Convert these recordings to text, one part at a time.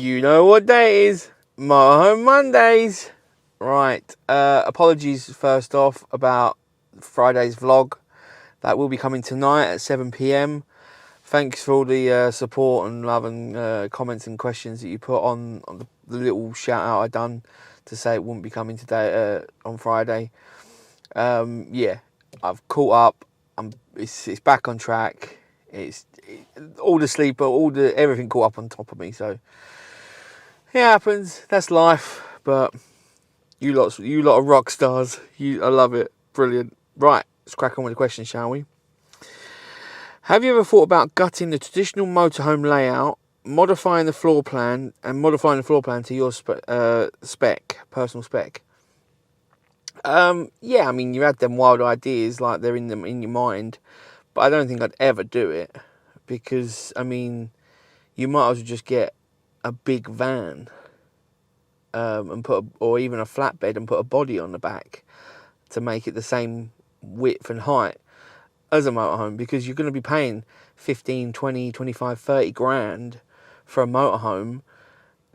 You know what day it is. Motorhome Mondays. Right. Apologies first off about Friday's vlog. That will be coming tonight at 7 p.m. Thanks for all the support and love and comments and questions that you put on the little shout out I done to say it wouldn't be coming today on Friday. Yeah, I've caught up. It's back on track. All the sleep, everything caught up on top of me. So it happens. That's life. But you lot are rock stars. I love it. Brilliant. Right, let's crack on with the question, shall we? Have you ever thought about gutting the traditional motorhome layout, modifying the floor plan to your personal spec? Yeah, I mean, you had them wild ideas, like they're in your mind, but I don't think I'd ever do it because, I mean, you might as well just get a big van or even a flatbed and put a body on the back to make it the same width and height as a motorhome, because you're going to be paying 15, 20, 25, 30 grand for a motorhome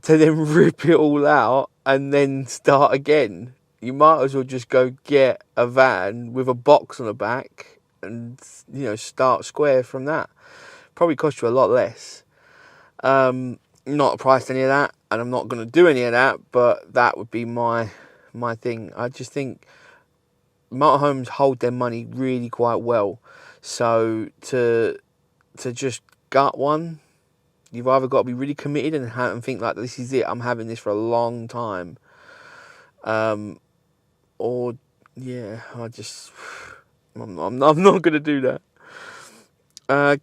to then rip it all out and then start again. You might as well just go get a van with a box on the back and, start square from that. Probably cost you a lot less. Not priced any of that, and I'm not going to do any of that, but that would be my thing. I just think motorhomes hold their money really quite well. So to just gut one, you've either got to be really committed and think like, this is it, I'm having this for a long time. Or yeah, I'm not going to do that.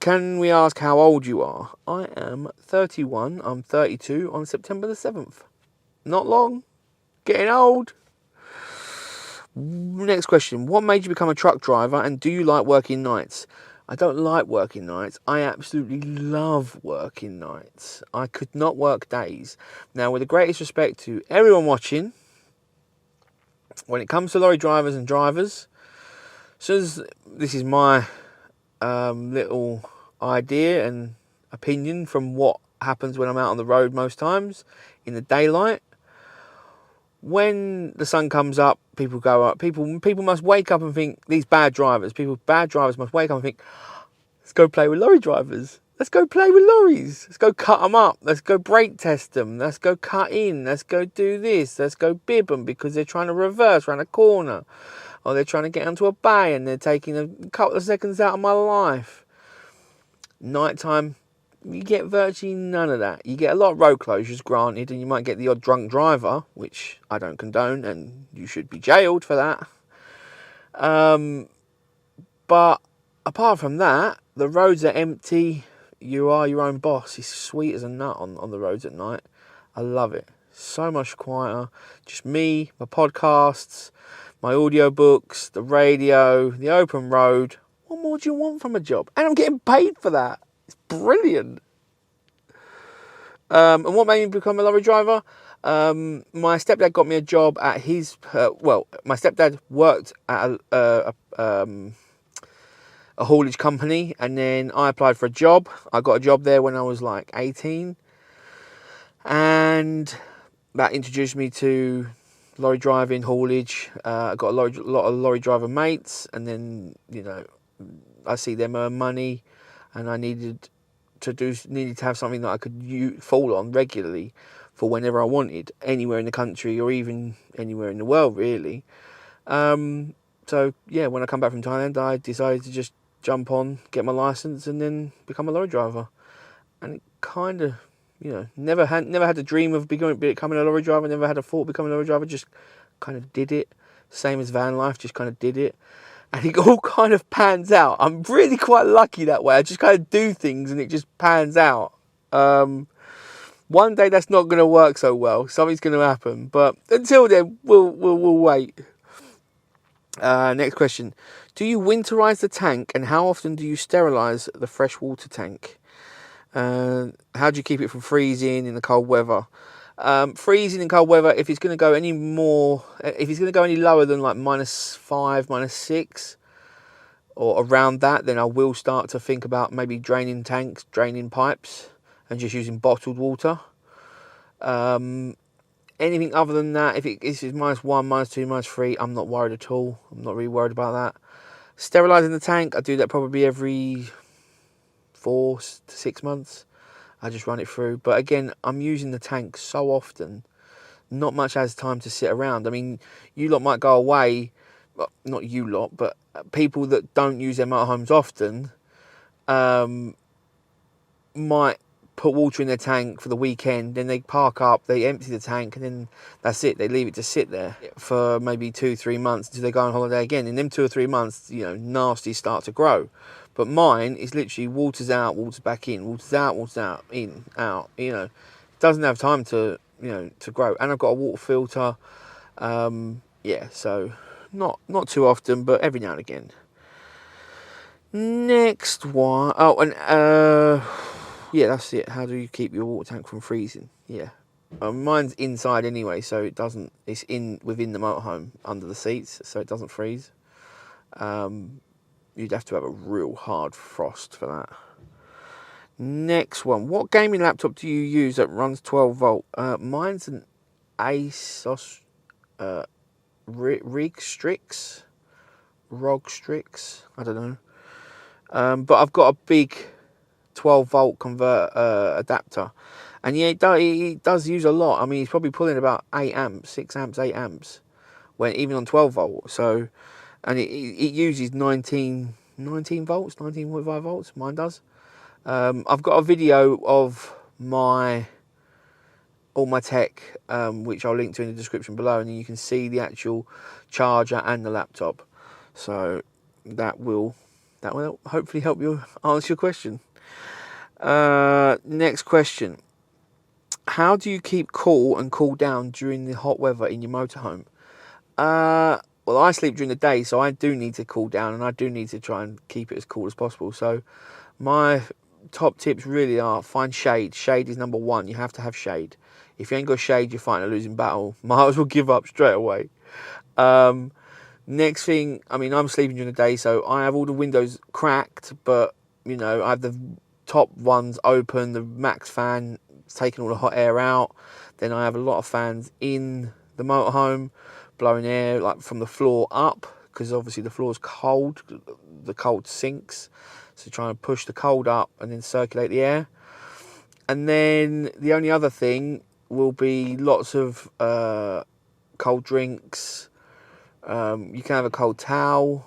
Can we ask how old you are? I am 31. I'm 32 on September the 7th. Not long. Getting old. Next question. What made you become a truck driver, and do you like working nights? I don't like working nights. I absolutely love working nights. I could not work days. Now, with the greatest respect to everyone watching, when it comes to lorry drivers and drivers, this is my little idea and opinion from what happens when I'm out on the road most times in the daylight. When the sun comes up, people go up. People must wake up and think, these bad drivers must wake up and think, let's go play with lorry drivers. Let's go play with lorries. Let's go cut them up. Let's go brake test them. Let's go cut in. Let's go do this. Let's go bib them because they're trying to reverse around a corner. Or they're trying to get onto a bay and they're taking a couple of seconds out of my life. Nighttime, you get virtually none of that. You get a lot of road closures, granted, and you might get the odd drunk driver, which I don't condone, and you should be jailed for that. But apart from that, the roads are empty. You are your own boss. It's sweet as a nut on the roads at night. I love it. So much quieter. Just me, my podcasts, my audiobooks, the radio, the open road. What more do you want from a job? And I'm getting paid for that. It's brilliant. And what made me become a lorry driver? My stepdad got me a job at his... my stepdad worked at a haulage company, and then I applied for a job. I got a job there when I was like 18. And that introduced me to lorry driving, haulage. I got a lot of lorry driver mates, and then, I see them earn money, and I needed to have something that I could fall on regularly for whenever I wanted, anywhere in the country or even anywhere in the world, really. So yeah, when I come back from Thailand, I decided to just jump on, get my license, and then become a lorry driver. And it kind of, never had the dream of becoming a lorry driver. Never had a thought of becoming a lorry driver. Just kind of did it. Same as van life, just kind of did it. And it all kind of pans out. I'm really quite lucky that way. I just kind of do things and it just pans out. One day that's not going to work so well. Something's going to happen. But until then, we'll wait. Next question. Do you winterize the tank, and how often do you sterilise the freshwater tank? How do you keep it from freezing in the cold weather? Freezing in cold weather, if it's going to go any lower than like -5, -6, or around that, then I will start to think about maybe draining tanks, draining pipes, and just using bottled water. Anything other than that, if this is -1, -2, -3, I'm not worried at all. I'm not really worried about that. Sterilising the tank, I do that probably every 4 to 6 months. I just run it through. But again, I'm using the tank so often, not much has time to sit around. I mean, you lot might go away, well, not you lot, but people that don't use their motorhomes often might put water in their tank for the weekend, then they park up, they empty the tank, and then that's it. They leave it to sit there for maybe 2-3 months until they go on holiday again. In them 2 or 3 months, you know, nasties start to grow. But mine is literally waters out, waters back in, waters out, in, out. You know, doesn't have time to, you know, to grow. And I've got a water filter. Yeah, so not too often, but every now and again. Next one. Oh, and yeah, that's it. How do you keep your water tank from freezing? Yeah, mine's inside anyway, so it doesn't. It's within the motorhome under the seats, so it doesn't freeze. You'd have to have a real hard frost for that. Next one. What gaming laptop do you use that runs 12 volt? Mine's an Asus ROG Strix. I don't know. But I've got a big 12 volt adapter, and yeah, it does use a lot. I mean, he's probably pulling about 8 amps, 6 amps, 8 amps, when even on 12 volt. So, and it uses 19 volts, 19.5 volts. Mine does. I've got a video of all my tech, which I'll link to in the description below, and you can see the actual charger and the laptop. So that will hopefully help you answer your question. Next question. How do you keep cool and cool down during the hot weather in your motorhome? Well, I sleep during the day, so I do need to cool down, and I do need to try and keep it as cool as possible. So my top tips really are find shade. Shade is number one. You have to have shade. If you ain't got shade, you're fighting a losing battle. Might as well give up straight away. Next thing, I mean, I'm sleeping during the day, so I have all the windows cracked, but, you know, I have the top ones open, the max fan taking all the hot air out. Then I have a lot of fans in the motorhome, blowing air like from the floor up, because obviously the floor's cold, the cold sinks. So trying to push the cold up and then circulate the air. And then the only other thing will be lots of cold drinks. You can have a cold towel.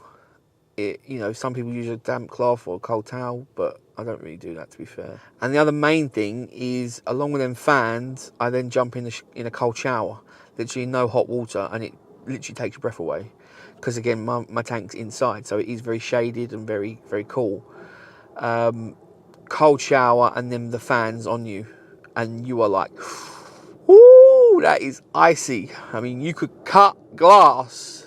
You know, some people use a damp cloth or a cold towel, but I don't really do that, to be fair. And the other main thing is, along with them fans, I then jump in a cold shower. Literally no hot water, and it literally takes your breath away. Because again, my tank's inside, so it is very shaded and very, very cool. Cold shower and then the fans on you, and you are like, ooh, that is icy. I mean, you could cut glass.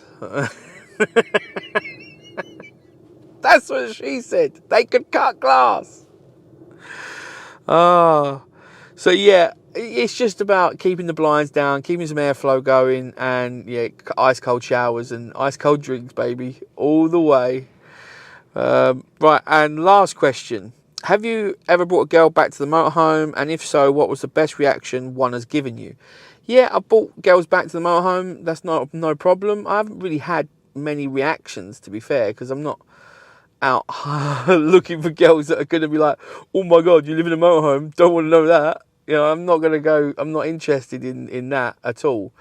That's what she said. They could cut glass. So yeah, it's just about keeping the blinds down, keeping some airflow going, and yeah, ice cold showers and ice cold drinks, baby, all the way. Right, and last question. Have you ever brought a girl back to the motorhome? And if so, what was the best reaction one has given you? Yeah, I've brought girls back to the motorhome. That's no problem. I haven't really had many reactions, to be fair, because I'm not out looking for girls that are going to be like, oh my God, you live in a motorhome, don't want to know that. You know, I'm not interested in that at all.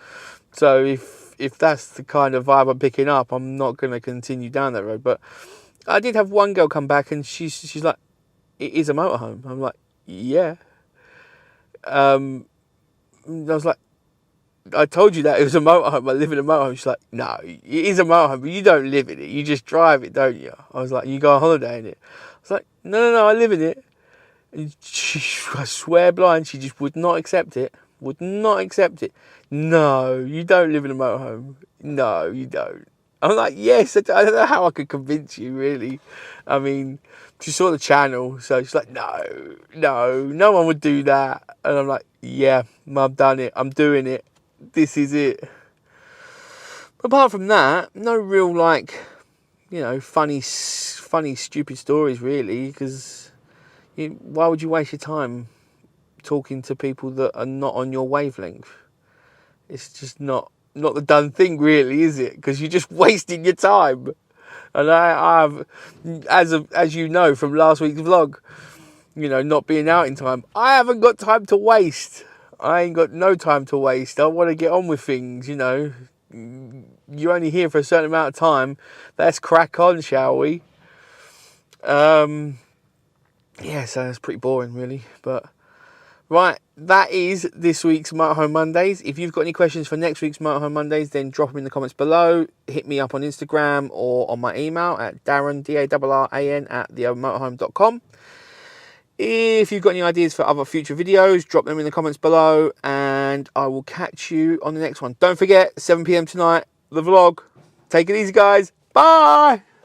So if that's the kind of vibe I'm picking up, I'm not going to continue down that road. But I did have one girl come back and she's like, it is a motorhome. I'm like, yeah. I was like, I told you that it was a motorhome. I live in a motorhome. She's like, no, it is a motorhome, but you don't live in it. You just drive it, don't you? I was like, you go on holiday in it. I was like, no, I live in it. And I swear blind, she just would not accept it. Would not accept it. No, you don't live in a motorhome. No, you don't. I'm like, yes, I don't know how I could convince you, really. I mean, she saw the channel, so she's like, no one would do that. And I'm like, yeah, I've done it. I'm doing it. This is it. Apart from that, no real, like, you know, funny, stupid stories, really, because why would you waste your time talking to people that are not on your wavelength. It's just not the done thing, really, is it? Because you're just wasting your time. And I've, as you know from last week's vlog, you know, not being out in time, I haven't got time to waste. I ain't got no time to waste. I want to get on with things, you know. You're only here for a certain amount of time. Let's crack on, shall we? Yeah, so that's pretty boring, really. But right, that is this week's Motorhome Mondays. If you've got any questions for next week's Motorhome Mondays, then drop them in the comments below. Hit me up on Instagram or on my email at Darren, DARRAN, at themotorhome.com. If you've got any ideas for other future videos, drop them in the comments below, and I will catch you on the next one. Don't forget, 7 PM tonight, the vlog. Take it easy, guys. Bye!